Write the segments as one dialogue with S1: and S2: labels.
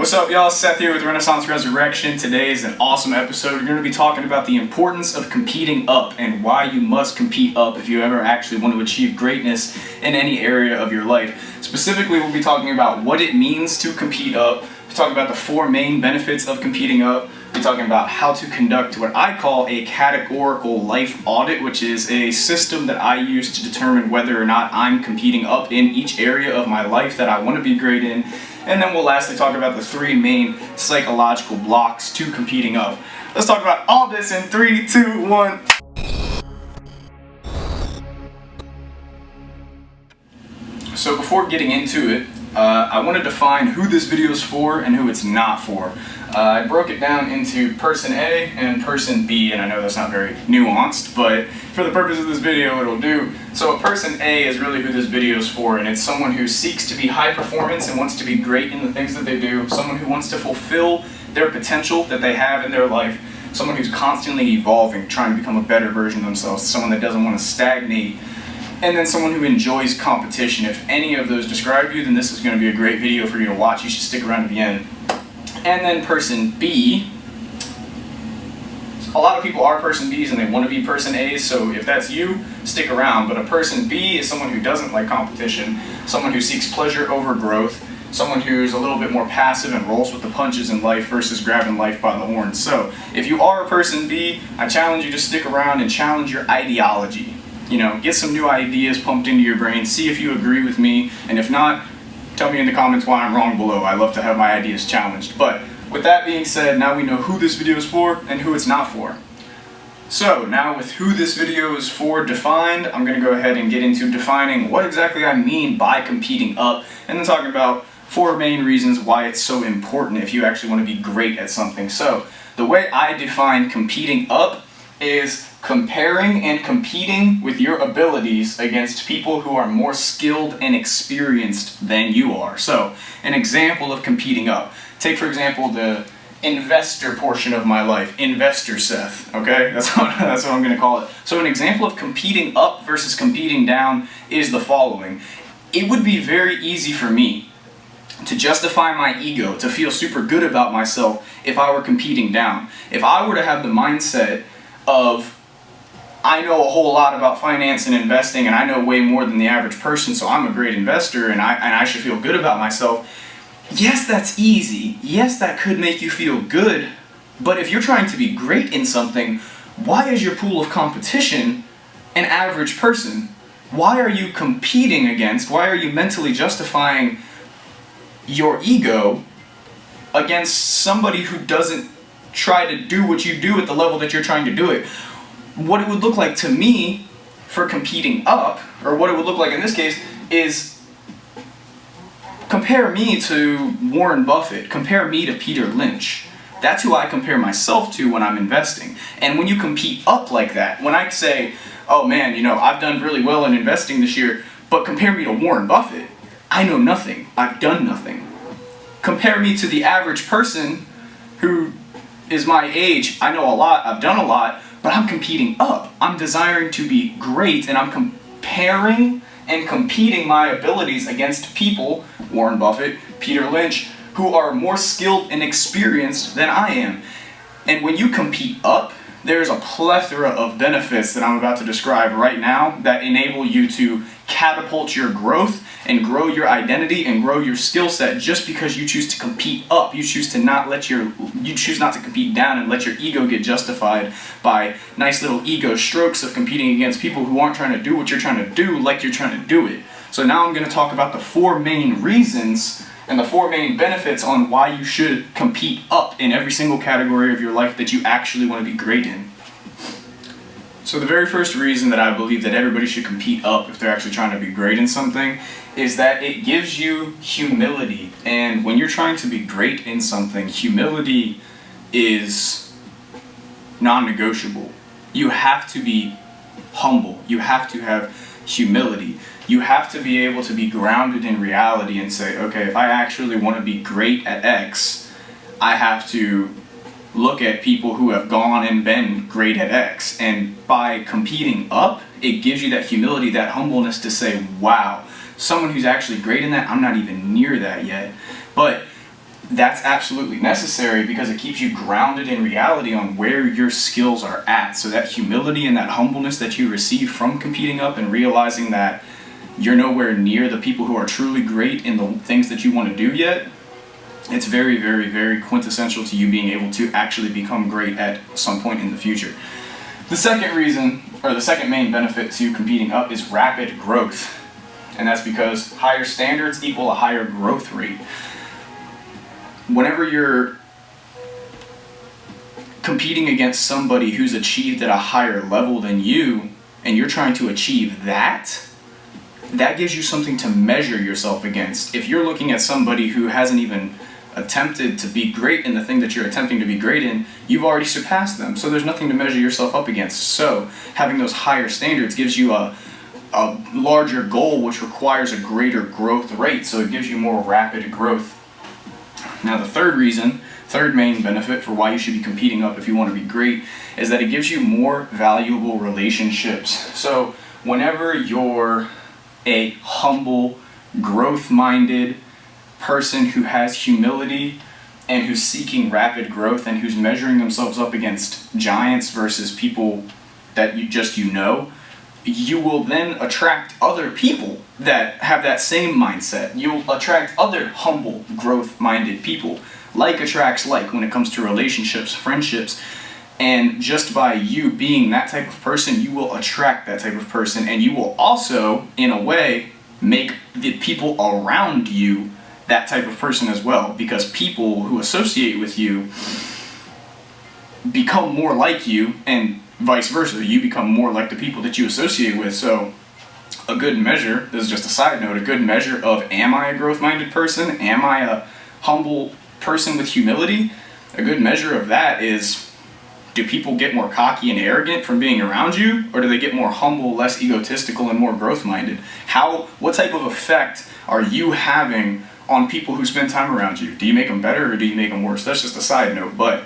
S1: What's up, y'all? Seth here with Renaissance Resurrection. Today is an awesome episode. We're going to be talking about the importance of competing up and why you must compete up if you ever actually want to achieve greatness in any area of your life. Specifically, we'll be talking about what it means to compete up. We'll talk about the 4 main benefits of competing up. We're talking about how to conduct what I call a categorical life audit, which is a system that I use to determine whether or not I'm competing up in each area of my life that I want to be great in. And then we'll lastly talk about the 3 main psychological blocks to competing up. Let's talk about all this in 3, 2, 1. So before getting into it, I want to define who this video is for and who it's not for. I broke it down into person A and person B, and I know that's not very nuanced, but for the purpose of this video it'll do. So a person A is really who this video is for, and it's someone who seeks to be high performance and wants to be great in the things that they do, someone who wants to fulfill their potential that they have in their life, someone who's constantly evolving, trying to become a better version of themselves, someone that doesn't want to stagnate, and then someone who enjoys competition. If any of those describe you, then this is going to be a great video for you to watch. You should stick around to the end. And then person B, a lot of people are person Bs and they want to be person As, so if that's you, stick around. But a person B is someone who doesn't like competition, someone who seeks pleasure over growth, someone who's a little bit more passive and rolls with the punches in life versus grabbing life by the horns. So if you are a person B, I challenge you to stick around and challenge your ideology. You know, get some new ideas pumped into your brain, see if you agree with me, and if not, tell me in the comments why I'm wrong below. I love to have my ideas challenged. But with that being said, now we know who this video is for and who it's not for. So now with who this video is for defined, I'm going to go ahead and get into defining what exactly I mean by competing up, and then talking about 4 main reasons why it's so important if you actually want to be great at something. So the way I define competing up is comparing and competing with your abilities against people who are more skilled and experienced than you are. So, an example of competing up. Take, for example, the investor portion of my life, Investor Seth, okay? That's what I'm going to call it. So an example of competing up versus competing down is the following. It would be very easy for me to justify my ego, to feel super good about myself if I were competing down. If I were to have the mindset of, I know a whole lot about finance and investing, and I know way more than the average person, so I'm a great investor and I should feel good about myself. Yes, that's easy. Yes, that could make you feel good. But if you're trying to be great in something, why is your pool of competition an average person? Why are you competing against, why are you mentally justifying your ego against somebody who doesn't try to do what you do at the level that you're trying to do it? What it would look like to me for competing up, or what it would look like in this case, is compare me to Warren Buffett, compare me to Peter Lynch. That's who I compare myself to when I'm investing. And when you compete up like that, when I say, oh man, you know, I've done really well in investing this year, but compare me to Warren Buffett, I know nothing, I've done nothing. Compare me to the average person who is my age, I know a lot, I've done a lot, but I'm competing up. I'm desiring to be great, and I'm comparing and competing my abilities against people, Warren Buffett, Peter Lynch, who are more skilled and experienced than I am. And when you compete up, there's a plethora of benefits that I'm about to describe right now that enable you to catapult your growth and grow your identity and grow your skill set just because you choose to compete up. You choose not to compete down and let your ego get justified by nice little ego strokes of competing against people who aren't trying to do what you're trying to do like you're trying to do it. So now I'm going to talk about the 4 main reasons and the 4 main benefits on why you should compete up in every single category of your life that you actually want to be great in. So the very first reason that I believe that everybody should compete up if they're actually trying to be great in something is that it gives you humility. And when you're trying to be great in something, humility is non-negotiable. You have to be humble. You have to have humility. You have to be able to be grounded in reality and say, okay, if I actually want to be great at X, I have to look at people who have gone and been great at X. And by competing up, it gives you that humility, that humbleness to say, wow, someone who's actually great in that, I'm not even near that yet. But that's absolutely necessary because it keeps you grounded in reality on where your skills are at. So that humility and that humbleness that you receive from competing up and realizing that you're nowhere near the people who are truly great in the things that you want to do yet, it's very, very, very quintessential to you being able to actually become great at some point in the future. The second reason, or the second main benefit to competing up, is rapid growth. And that's because higher standards equal a higher growth rate. Whenever you're competing against somebody who's achieved at a higher level than you, and you're trying to achieve that gives you something to measure yourself against. If you're looking at somebody who hasn't even attempted to be great in the thing that you're attempting to be great in, you've already surpassed them. So there's nothing to measure yourself up against. So having those higher standards gives you a larger goal, which requires a greater growth rate. So it gives you more rapid growth. Now the third main benefit for why you should be competing up if you want to be great, is that it gives you more valuable relationships. So whenever you're a humble, growth-minded person who has humility and who's seeking rapid growth and who's measuring themselves up against giants versus people that you know, you will then attract other people that have that same mindset. You'll attract other humble, growth-minded people. Like attracts like when it comes to relationships, friendships. And just by you being that type of person, you will attract that type of person, and you will also, in a way, make the people around you that type of person as well, because people who associate with you become more like you, and vice versa. You become more like the people that you associate with. So a good measure, this is just a side note, a good measure of, am I a growth-minded person? Am I a humble person with humility? A good measure of that is, do people get more cocky and arrogant from being around you, or do they get more humble, less egotistical, and more growth-minded? What type of effect are you having on people who spend time around you? Do you make them better or do you make them worse? That's just a side note, but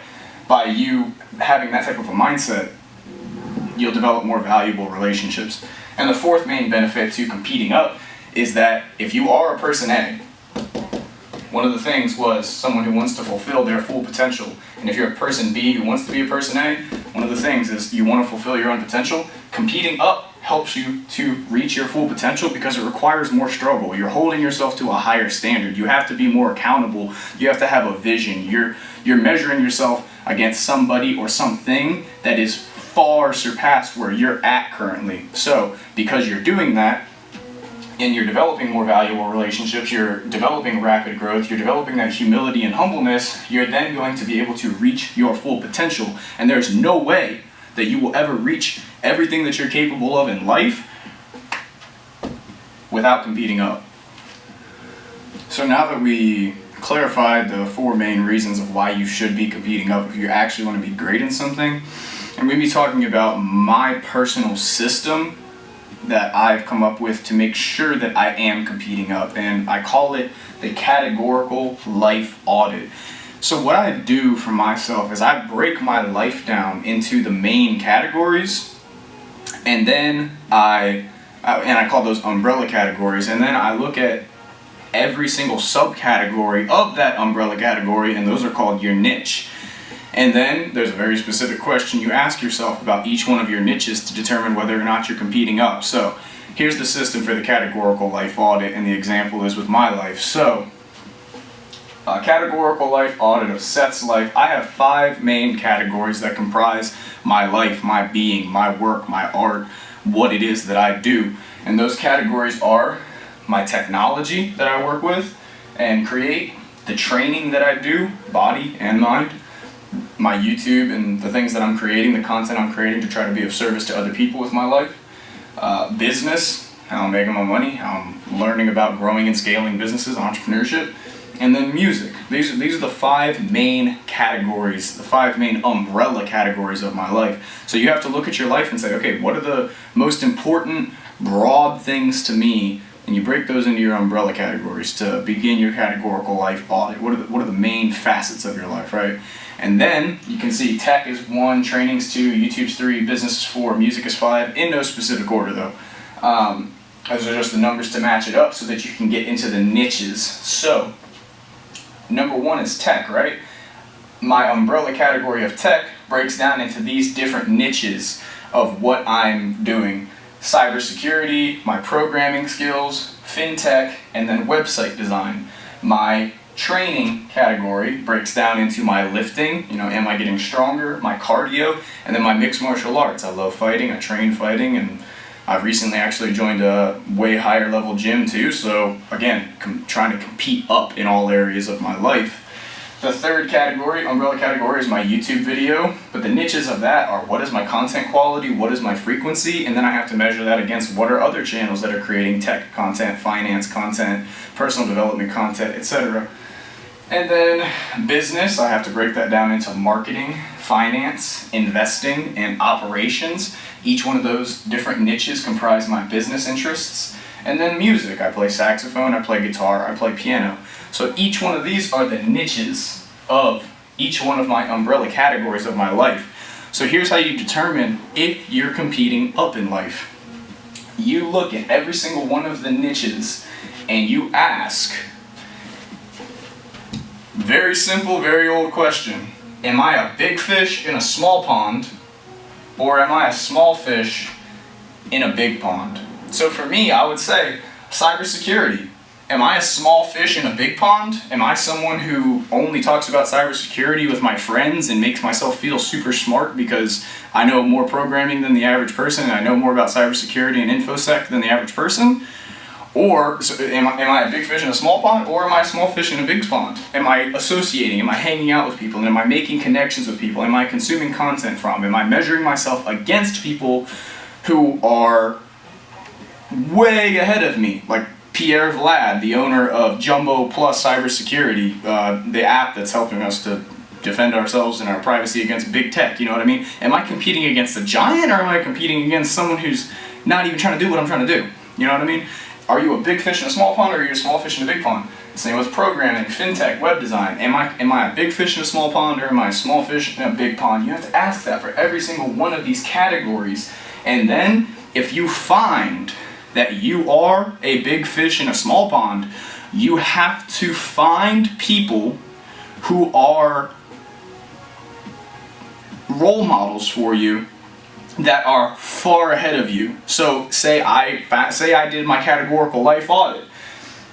S1: by you having that type of a mindset, you'll develop more valuable relationships. And the fourth main benefit to competing up is that if you are a person A, one of the things was someone who wants to fulfill their full potential. And if you're a person B who wants to be a person A, one of the things is you want to fulfill your own potential. Competing up helps you to reach your full potential because it requires more struggle. You're holding yourself to a higher standard. You have to be more accountable. You have to have a vision. You're measuring yourself against somebody or something that is far surpassed where you're at currently. So because you're doing that, and you're developing more valuable relationships, you're developing rapid growth, you're developing that humility and humbleness, you're then going to be able to reach your full potential. And there's no way that you will ever reach everything that you're capable of in life without competing up. So now that we clarified the four main reasons of why you should be competing up if you actually want to be great in something, I'm going to be talking about my personal system that I've come up with to make sure that I am competing up, and I call it the categorical life audit. So what I do for myself is I break my life down into the main categories, and then I call those umbrella categories, and then I look at every single subcategory of that umbrella category, and those are called your niche. And then there's a very specific question you ask yourself about each one of your niches to determine whether or not you're competing up. So here's the system for the categorical life audit, and the example is with my life. So a categorical life audit of Seth's life, I have 5 main categories that comprise my life, my being, my work, my art, what it is that I do. And those categories are my technology that I work with and create, the training that I do, body and mind, my YouTube and the things that I'm creating, the content I'm creating to try to be of service to other people with my life, business, how I'm making my money, how I'm learning about growing and scaling businesses, entrepreneurship, and then music. These are the 5 main categories, the 5 main umbrella categories of my life. So you have to look at your life and say, okay, what are the most important broad things to me? And you break those into your umbrella categories to begin your categorical life audit. What are the main facets of your life, right? And then you can see tech is 1, training's 2, YouTube's 3, business is 4, music is 5, in no specific order though. Those are just the numbers to match it up so that you can get into the niches. So number one is tech, right? My umbrella category of tech breaks down into these different niches of what I'm doing. Cybersecurity, my programming skills, fintech, and then website design. My training category breaks down into my lifting, am I getting stronger, my cardio, and then my mixed martial arts. I love fighting, I train fighting, and I've recently actually joined a way higher level gym too, so again, trying to compete up in all areas of my life. The third category, umbrella category, is my YouTube video, but the niches of that are what is my content quality, what is my frequency, and then I have to measure that against what are other channels that are creating tech content, finance content, personal development content, etc. And then business, I have to break that down into marketing, finance, investing, and operations. Each one of those different niches comprise my business interests. And then music, I play saxophone, I play guitar, I play piano. So each one of these are the niches of each one of my umbrella categories of my life. So here's how you determine if you're competing up in life. You look at every single one of the niches and you ask, very simple, very old question. Am I a big fish in a small pond, or am I a small fish in a big pond? So for me, I would say cybersecurity. Am I a small fish in a big pond? Am I someone who only talks about cybersecurity with my friends and makes myself feel super smart because I know more programming than the average person and I know more about cybersecurity and InfoSec than the average person? Or am I a big fish in a small pond, or am I a small fish in a big pond? Am I associating? Am I hanging out with people? And am I making connections with people? Am I consuming content from? Am I measuring myself against people who are way ahead of me? Like Pierre Vlad, the owner of Jumbo Plus Cybersecurity, the app that's helping us to defend ourselves and our privacy against big tech, you know what I mean? Am I competing against a giant, or am I competing against someone who's not even trying to do what I'm trying to do? You know what I mean? Are you a big fish in a small pond, or are you a small fish in a big pond? Same with programming, fintech, web design. Am I a big fish in a small pond, or am I a small fish in a big pond? You have to ask that for every single one of these categories. And then, if you find that you are a big fish in a small pond, you have to find people who are role models for you that are far ahead of you. So say I did my categorical life audit,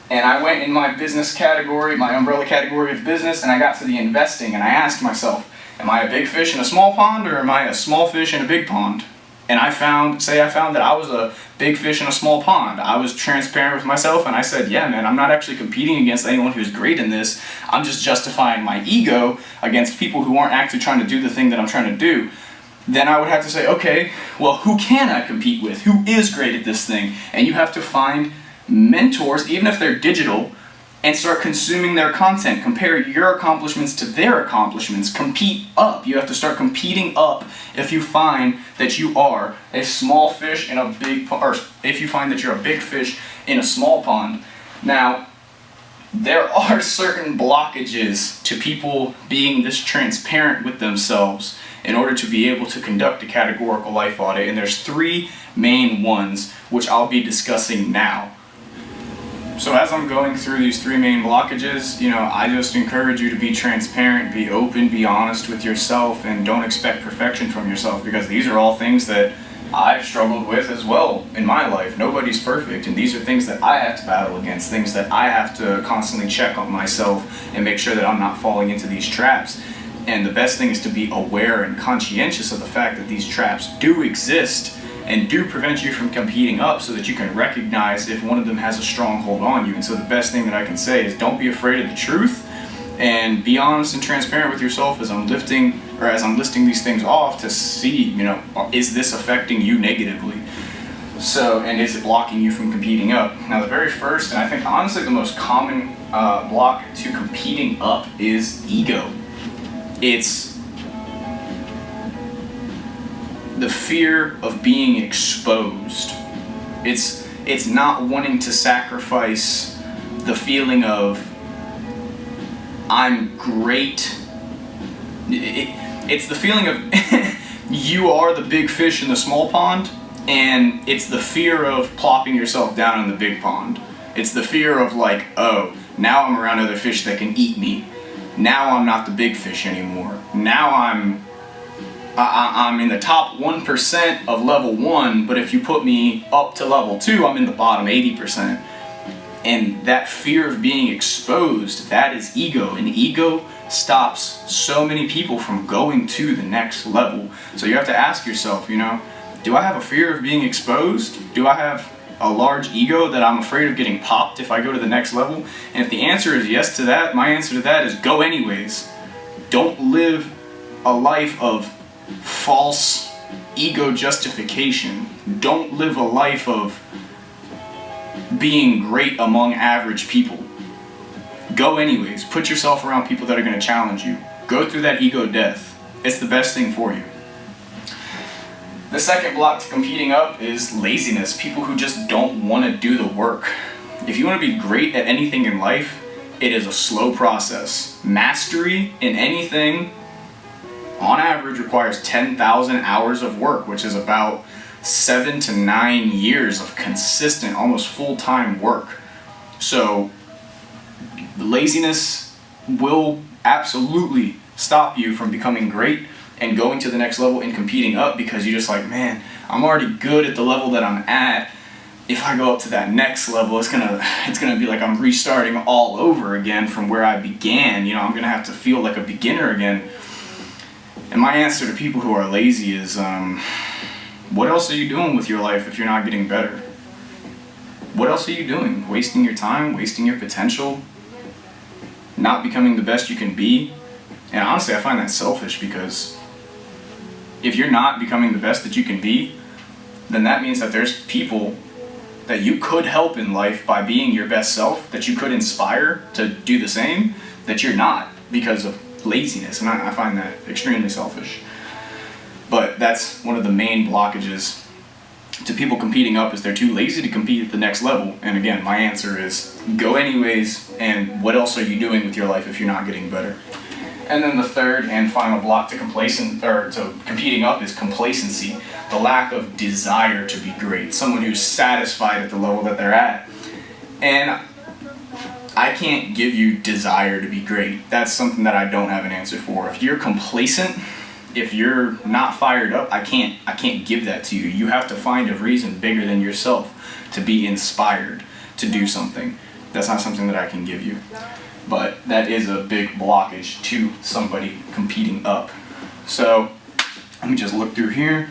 S1: and I went in my business category, my umbrella category of business, and I got to the investing, and I asked myself, am I a big fish in a small pond, or am I a small fish in a big pond? And I found that I was a big fish in a small pond. I was transparent with myself, and I said, yeah man, I'm not actually competing against anyone who's great in this. I'm just justifying my ego against people who aren't actually trying to do the thing that I'm trying to do. Then I would have to say, okay, well, who can I compete with? Who is great at this thing? And you have to find mentors, even if they're digital, and start consuming their content. Compare your accomplishments to their accomplishments. Compete up. You have to start competing up if you find that you are a small fish in a big pond, or if you find that you're a big fish in a small pond. Now, there are certain blockages to people being this transparent with themselves in order to be able to conduct a categorical life audit, and there's three main ones which I'll be discussing now. So as I'm going through these three main blockages, I just encourage you to be transparent, be open, be honest with yourself, and don't expect perfection from yourself, because these are all things that I've struggled with as well in my life. Nobody's perfect, and these are things that I have to battle against, things that I have to constantly check on myself and make sure that I'm not falling into these traps. And the best thing is to be aware and conscientious of the fact that these traps do exist and do prevent you from competing up, so that you can recognize if one of them has a stronghold on you. And so the best thing that I can say is don't be afraid of the truth, and be honest and transparent with yourself as I'm listing these things off to see, is this affecting you negatively? So, and is it blocking you from competing up? Now the very first, and I think honestly the most common block to competing up is ego. It's the fear of being exposed. It's not wanting to sacrifice the feeling of I'm great. It's the feeling of you are the big fish in the small pond, and it's the fear of plopping yourself down in the big pond. It's the fear of like, oh, Now I'm around other fish that can eat me. Now I'm not the big fish anymore. Now I'm in the top 1% of level 1, but if you put me up to level 2, I'm in the bottom 80%. And that fear of being exposed, that is ego. And ego stops so many people from going to the next level. So you have to ask yourself, you know, do I have a fear of being exposed? Do I have a large ego that I'm afraid of getting popped if I go to the next level? And if the answer is yes to that, my answer to that is go anyways. Don't live a life of false ego justification. Don't live a life of being great among average people. Go anyways. Put yourself around people that are going to challenge you. Go through that ego death. It's the best thing for you. The second block to competing up is laziness. People who just don't want to do the work. If you want to be great at anything in life, it is a slow process. Mastery in anything, on average, requires 10,000 hours of work, which is about 7 to 9 years of consistent, almost full-time work. So laziness will absolutely stop you from becoming great and going to the next level and competing up, because you're just like, man, I'm already good at the level that I'm at. If I go up to that next level, it's gonna be like I'm restarting all over again from where I began. You know, I'm gonna have to feel like a beginner again. And my answer to people who are lazy is, what else are you doing with your life if you're not getting better? What else are you doing? Wasting your time, wasting your potential, not becoming the best you can be. And honestly, I find that selfish, because if you're not becoming the best that you can be, then that means that there's people that you could help in life by being your best self, that you could inspire to do the same, that you're not because of laziness. And I find that extremely selfish. But that's one of the main blockages to people competing up, is they're too lazy to compete at the next level. And again, my answer is go anyways, and what else are you doing with your life if you're not getting better? And then the third and final block to competing up is complacency, the lack of desire to be great, someone who's satisfied at the level that they're at. And I can't give you desire to be great. That's something that I don't have an answer for. If you're complacent, if you're not fired up, I can't give that to you. You have to find a reason bigger than yourself to be inspired to do something. That's not something that I can give you. But that is a big blockage to somebody competing up. So let me just look through here.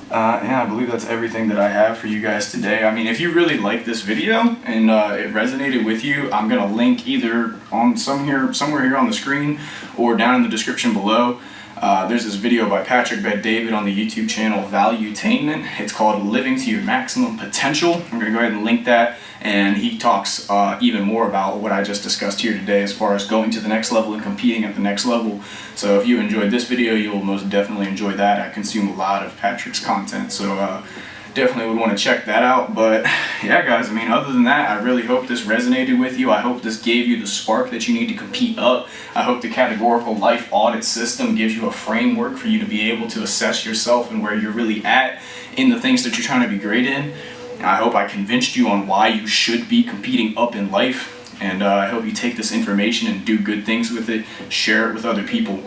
S1: Yeah, I believe that's everything that I have for you guys today. I mean, if you really like this video and it resonated with you, I'm gonna link either on somewhere here on the screen or down in the description below. There's this video by Patrick Bet-David on the YouTube channel VALUETAINMENT. It's called Living to Your Maximum Potential. I'm going to go ahead and link that, and he talks even more about what I just discussed here today as far as going to the next level and competing at the next level. So if you enjoyed this video, you'll most definitely enjoy that. I consume a lot of Patrick's content, so definitely would want to check that out. But yeah, guys, I mean, other than that, I really hope this resonated with you. I hope this gave you the spark that you need to compete up. I hope the categorical life audit system gives you a framework for you to be able to assess yourself and where you're really at in the things that you're trying to be great in. I hope I convinced you on why you should be competing up in life. And I hope you take this information and do good things with it, share it with other people.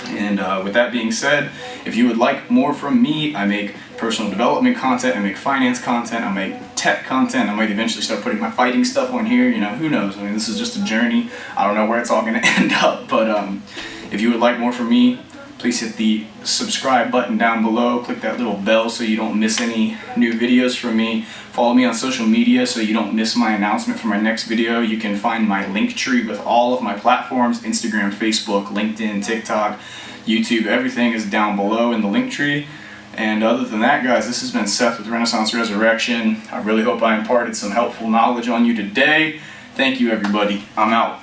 S1: And with that being said, if you would like more from me, I make personal development content, I make finance content, I make tech content. I might eventually start putting my fighting stuff on here, you know, who knows. I mean, this is just a journey. I don't know where it's all going to end up, but if you would like more from me, please hit the subscribe button down below. Click that little bell so you don't miss any new videos from me. Follow me on social media so you don't miss my announcement for my next video. You can find my link tree with all of my platforms: Instagram, Facebook, LinkedIn, TikTok, YouTube. Everything is down below in the link tree. And other than that, guys, this has been Seth with Renaissance Resurrection. I really hope I imparted some helpful knowledge on you today. Thank you, everybody. I'm out.